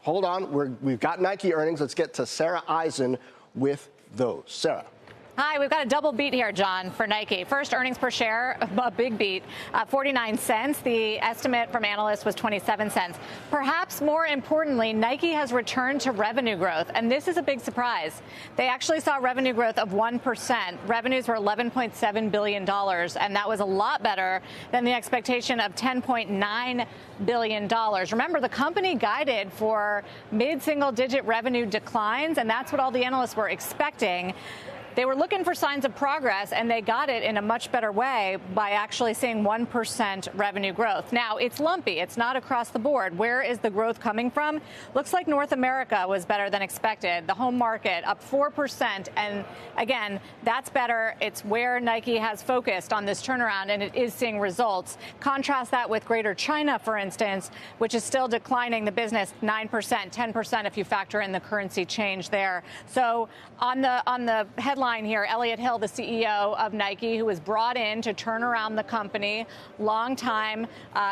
hold on. We've got Nike earnings. Let's get to Sara Eisen with those. Sara. Hi, we've got a double beat here, John, for Nike. First, earnings per share, a big beat, 49 cents. The estimate from analysts was 27 cents. Perhaps more importantly, Nike has returned to revenue growth, and this is a big surprise. They actually saw revenue growth of 1%. Revenues were $11.7 billion, and that was a lot better than the expectation of $10.9 billion. Remember, the company guided for mid-single-digit revenue declines, and that's what all the analysts were expecting. They were looking for signs of progress, and they got it in a much better way by actually seeing 1% revenue growth. Now, it's lumpy. It's not across the board. Where is the growth coming from? Looks like North America was better than expected. The home market up 4%. And again, that's better. It's where Nike has focused on this turnaround, and it is seeing results. Contrast that with Greater China, for instance, which is still declining the business 9%, 10% if you factor in the currency change there. So on the headline here, Elliott Hill, the CEO of Nike, who was brought in to turn around the company, long-time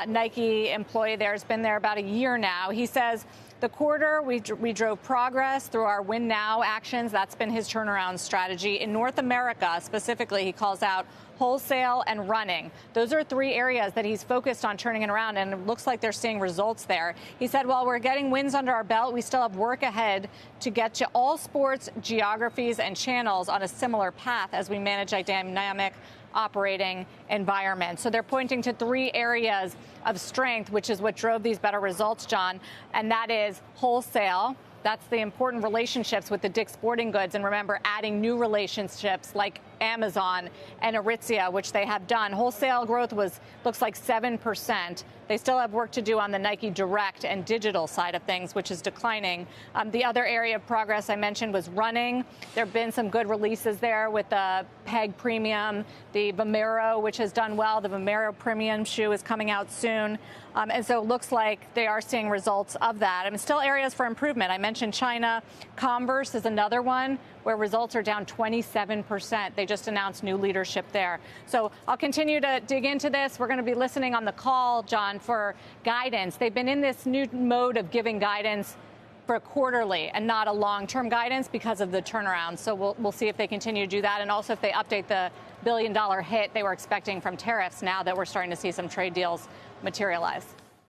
Nike employee there, has been there about a year now. He says the quarter we drove progress through our Win Now actions. That's been his turnaround strategy. In North America, specifically, he calls out wholesale and running. Those are three areas that he's focused on turning it around, and it looks like they're seeing results there. He said, while we're getting wins under our belt, we still have work ahead to get to all sports, geographies, and channels on a similar path as we manage a dynamic operating environment. So they're pointing to three areas of strength, which is what drove these better results, John, and that is wholesale. That's the important relationships with the Dick's Sporting Goods. And remember, adding new relationships like Amazon and Aritzia, which they have done. Wholesale growth looks like 7%. They still have work to do on the Nike Direct and digital side of things, which is declining. The other area of progress I mentioned was running. There have been some good releases there with the Peg Premium, the Vomero, which has done well. The Vomero Premium shoe is coming out soon. And so it looks like they are seeing results of that. I mean, still areas for improvement. I mentioned China. Converse is another one where results are down 27%. They just announced new leadership there. So I'll continue to dig into this. We're going to be listening on the call, John, for guidance. They've been in this new mode of giving guidance for quarterly and not a long-term guidance because of the turnaround. So we'll see if they continue to do that, and also if they update the $1 billion hit they were expecting from tariffs now that we're starting to see some trade deals materialize.